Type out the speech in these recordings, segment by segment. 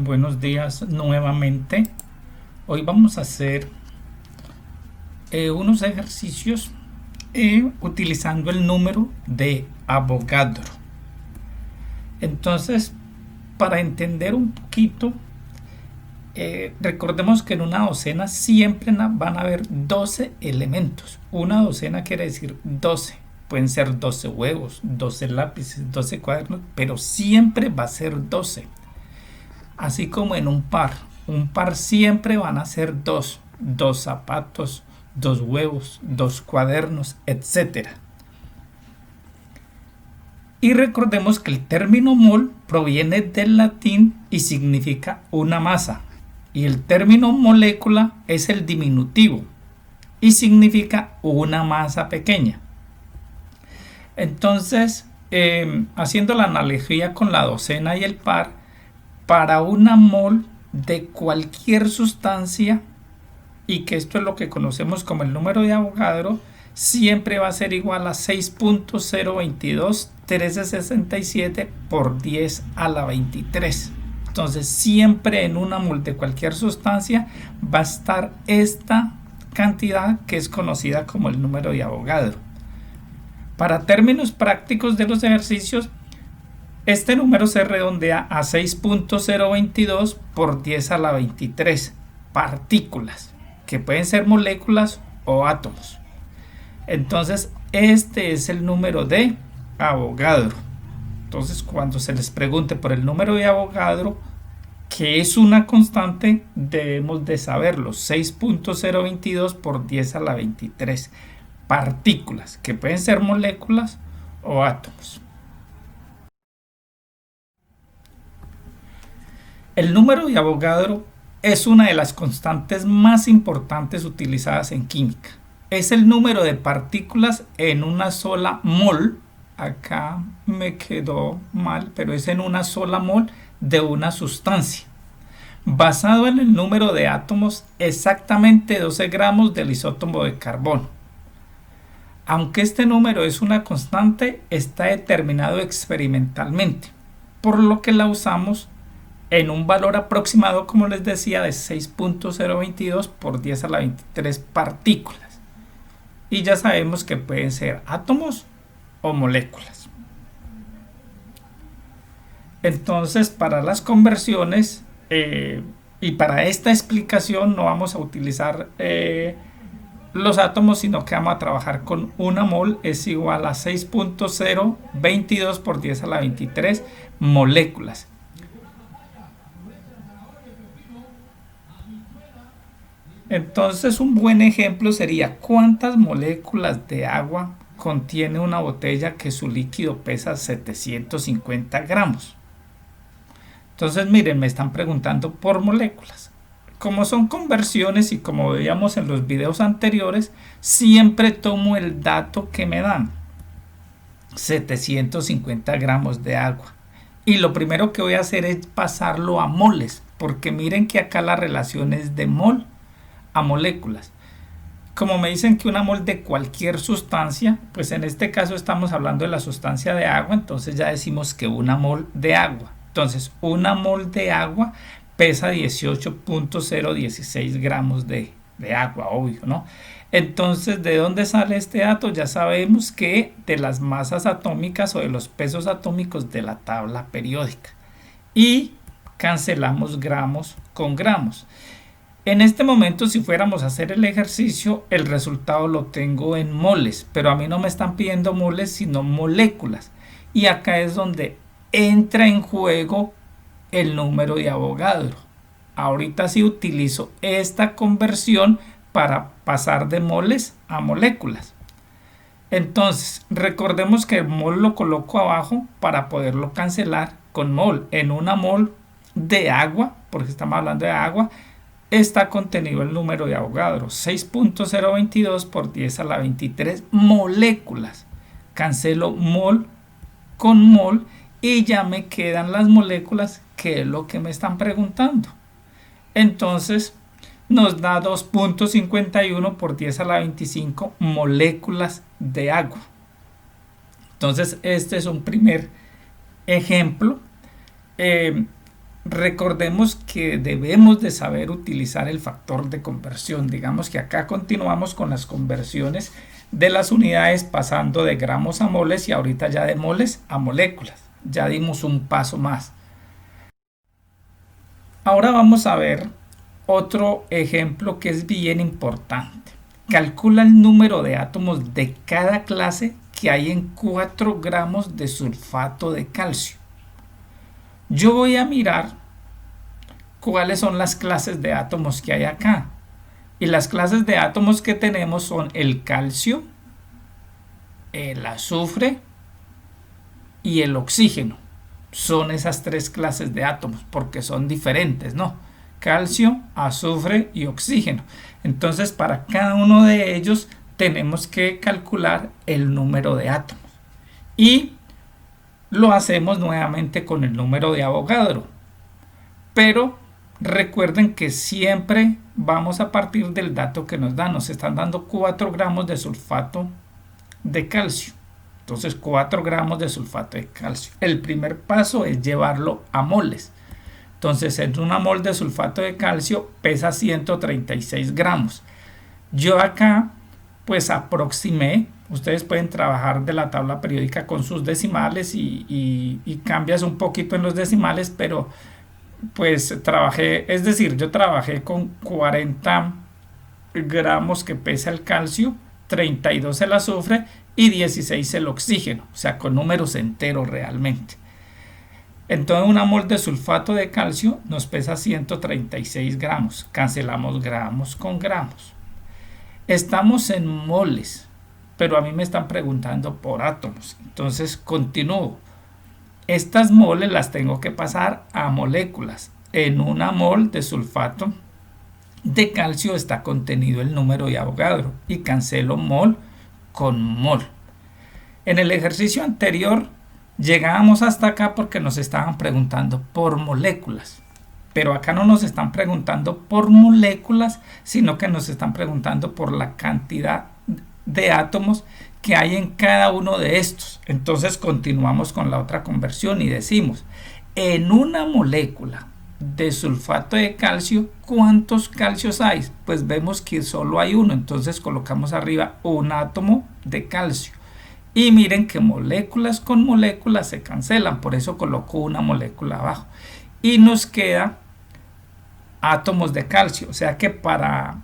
Buenos días nuevamente. Hoy vamos a hacer unos ejercicios utilizando el número de Avogadro. Entonces, para entender un poquito, recordemos que en una docena siempre van a haber 12 elementos. Una docena quiere decir 12. Pueden ser 12 huevos, 12 lápices, 12 cuadernos, pero siempre va a ser 12. Así como en un par siempre van a ser dos zapatos, dos huevos, dos cuadernos, etcétera. Y recordemos que el término mol proviene del latín y significa una masa. Y el término molécula es el diminutivo y significa una masa pequeña. Entonces, haciendo la analogía con la docena y el par, para una mol de cualquier sustancia, y que esto es lo que conocemos como el número de Avogadro, siempre va a ser igual a 6.022.1367 por 10 a la 23. Entonces siempre en una mol de cualquier sustancia va a estar esta cantidad que es conocida como el número de Avogadro. Para términos prácticos de los ejercicios, este número se redondea a 6.022 por 10 a la 23 partículas, que pueden ser moléculas o átomos. Entonces, este es el número de Avogadro. Entonces, cuando se les pregunte por el número de Avogadro, que es una constante, debemos de saberlo. 6.022 por 10 a la 23 partículas, que pueden ser moléculas o átomos. El número de Avogadro es una de las constantes más importantes utilizadas en química. Es el número de partículas en una sola mol. Acá me quedó mal, pero es en una sola mol de una sustancia. Basado en el número de átomos, exactamente 12 gramos del isótopo de carbono. Aunque este número es una constante, está determinado experimentalmente, por lo que la usamos en un valor aproximado, como les decía, de 6.022 por 10 a la 23 partículas. Y ya sabemos que pueden ser átomos o moléculas. Entonces, para las conversiones y para esta explicación no vamos a utilizar los átomos, sino que vamos a trabajar con una mol es igual a 6.022 por 10 a la 23 moléculas. Entonces un buen ejemplo sería cuántas moléculas de agua contiene una botella que su líquido pesa 750 gramos. Entonces miren, me están preguntando por moléculas. Como son conversiones y como veíamos en los videos anteriores, siempre tomo el dato que me dan. 750 gramos de agua. Y lo primero que voy a hacer es pasarlo a moles, porque miren que acá la relación es de mol a moléculas. Como me dicen que una mol de cualquier sustancia, pues en este caso estamos hablando de la sustancia de agua, entonces ya decimos que una mol de agua. Entonces una mol de agua pesa 18.016 gramos de agua, obvio, ¿no? Entonces, ¿de dónde sale este dato? Ya sabemos que de las masas atómicas o de los pesos atómicos de la tabla periódica. Y cancelamos gramos con gramos. En este momento, si fuéramos a hacer el ejercicio, el resultado lo tengo en moles, pero a mí no me están pidiendo moles, sino moléculas. Y acá es donde entra en juego el número de Avogadro. Ahorita sí utilizo esta conversión para pasar de moles a moléculas. Entonces, recordemos que el mol lo coloco abajo para poderlo cancelar con mol. En una mol de agua, porque estamos hablando de agua, está contenido el número de Avogadro, 6.022 por 10 a la 23 moléculas. Cancelo mol con mol y ya me quedan las moléculas, que es lo que me están preguntando. Entonces nos da 2.51 por 10 a la 25 moléculas de agua. Entonces este es un primer ejemplo. recordemos que debemos de saber utilizar el factor de conversión. Digamos que acá continuamos con las conversiones de las unidades pasando de gramos a moles y ahorita ya de moles a moléculas. Ya dimos un paso más. Ahora vamos a ver otro ejemplo que es bien importante. Calcula el número de átomos de cada clase que hay en 4 gramos de sulfato de calcio. Yo voy a mirar cuáles son las clases de átomos que hay acá. Y las clases de átomos que tenemos son el calcio, el azufre y el oxígeno. Son esas 3 clases de átomos porque son diferentes, ¿no? Calcio, azufre y oxígeno. Entonces, para cada uno de ellos tenemos que calcular el número de átomos. Y lo hacemos nuevamente con el número de Avogadro. Pero recuerden que siempre vamos a partir del dato que nos dan. Nos están dando 4 gramos de sulfato de calcio. Entonces 4 gramos de sulfato de calcio. El primer paso es llevarlo a moles. Entonces en una mol de sulfato de calcio pesa 136 gramos. Yo acá pues aproximé. Ustedes pueden trabajar de la tabla periódica con sus decimales y cambias un poquito en los decimales, pero pues trabajé, es decir, yo trabajé con 40 gramos que pesa el calcio, 32 el azufre y 16 el oxígeno, o sea, con números enteros realmente. Entonces una mol de sulfato de calcio nos pesa 136 gramos, cancelamos gramos con gramos. Estamos en moles, pero a mí me están preguntando por átomos, entonces continúo. Estas moles las tengo que pasar a moléculas. En una mol de sulfato de calcio está contenido el número de Avogadro y cancelo mol con mol. En el ejercicio anterior llegábamos hasta acá porque nos estaban preguntando por moléculas. Pero acá no nos están preguntando por moléculas, sino que nos están preguntando por la cantidad de átomos que hay en cada uno de estos. Entonces continuamos con la otra conversión y decimos, en una molécula de sulfato de calcio, ¿cuántos calcios hay? Pues vemos que solo hay uno, entonces colocamos arriba un átomo de calcio. Y miren que moléculas con moléculas se cancelan, por eso coloco una molécula abajo. Y nos queda átomos de calcio, o sea que para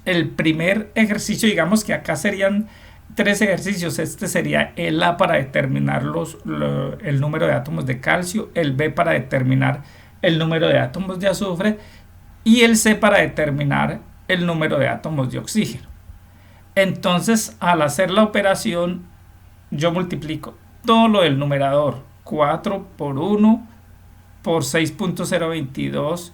el primer ejercicio, digamos que acá serían 3 ejercicios. Este sería el A para determinar el número de átomos de calcio, el B para determinar el número de átomos de azufre y el C para determinar el número de átomos de oxígeno. Entonces, al hacer la operación, yo multiplico todo lo del numerador, 4 por 1 por 6.022.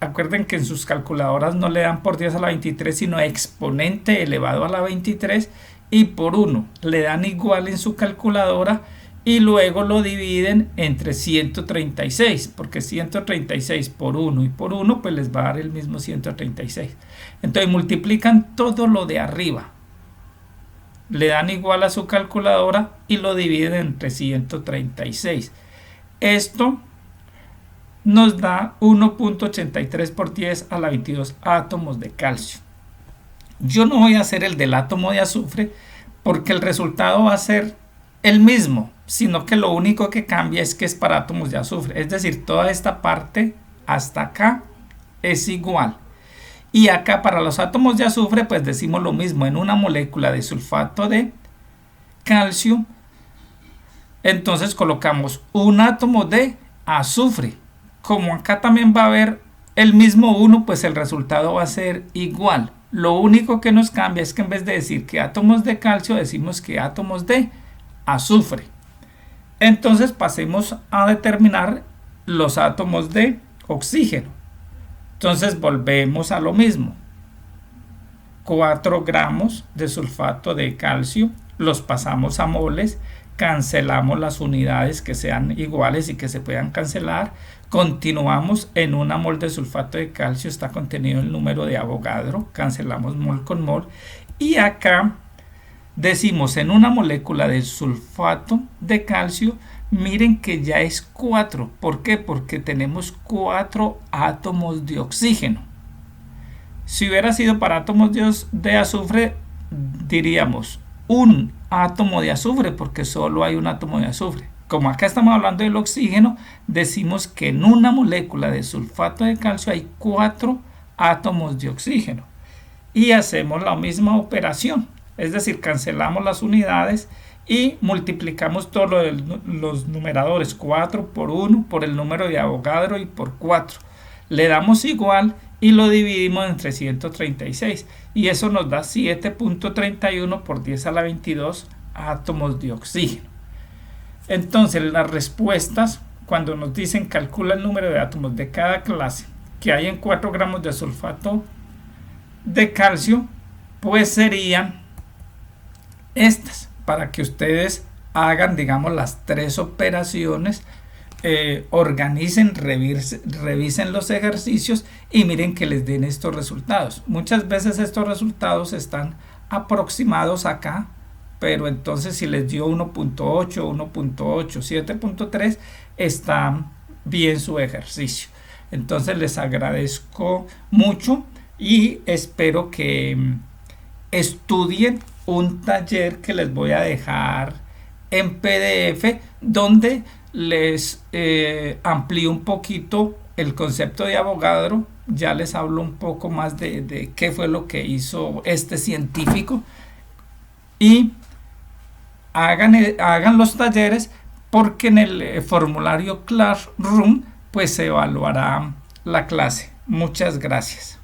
Acuerden que en sus calculadoras no le dan por 10 a la 23, sino exponente elevado a la 23, y por 1 le dan igual en su calculadora y luego lo dividen entre 136, porque 136 por 1 y por 1 pues les va a dar el mismo 136. Entonces multiplican todo lo de arriba, le dan igual a su calculadora y lo dividen entre 136. Esto nos da 1.83 por 10 a la 22 átomos de calcio. Yo no voy a hacer el del átomo de azufre porque el resultado va a ser el mismo, sino que lo único que cambia es que es para átomos de azufre. Es decir, toda esta parte hasta acá es igual. Y acá para los átomos de azufre pues decimos lo mismo. En una molécula de sulfato de calcio, entonces colocamos un átomo de azufre. Como acá también va a haber el mismo 1, pues el resultado va a ser igual. Lo único que nos cambia es que en vez de decir que átomos de calcio, decimos que átomos de azufre. Entonces pasemos a determinar los átomos de oxígeno. Entonces volvemos a lo mismo. 4 gramos de sulfato de calcio, los pasamos a moles, cancelamos las unidades que sean iguales y que se puedan cancelar. Continuamos. En una mol de sulfato de calcio está contenido el número de Avogadro, cancelamos mol con mol, y acá decimos en una molécula de sulfato de calcio miren que ya es 4. ¿Por qué? Porque tenemos 4 átomos de oxígeno. Si hubiera sido para átomos de azufre, diríamos un átomo de azufre, porque solo hay un átomo de azufre. Como acá estamos hablando del oxígeno, decimos que en una molécula de sulfato de calcio hay 4 átomos de oxígeno. Y hacemos la misma operación, es decir, cancelamos las unidades y multiplicamos todos los numeradores, 4 por 1 por el número de Avogadro y por 4. Le damos igual y lo dividimos entre 136 y eso nos da 7.31 por 10 a la 22 átomos de oxígeno. Entonces las respuestas, cuando nos dicen calcula el número de átomos de cada clase que hay en 4 gramos de sulfato de calcio, pues serían estas, para que ustedes hagan, digamos, las 3 operaciones, organicen, revisen los ejercicios y miren que les den estos resultados. Muchas veces estos resultados están aproximados acá, pero entonces si les dio 1.8, 1.8, 7.3, está bien su ejercicio. Entonces les agradezco mucho y espero que estudien un taller que les voy a dejar en PDF, donde les amplío un poquito el concepto de Avogadro. Ya les hablo un poco más de qué fue lo que hizo este científico, y hagan los talleres, porque en el formulario Classroom pues se evaluará la clase. Muchas gracias.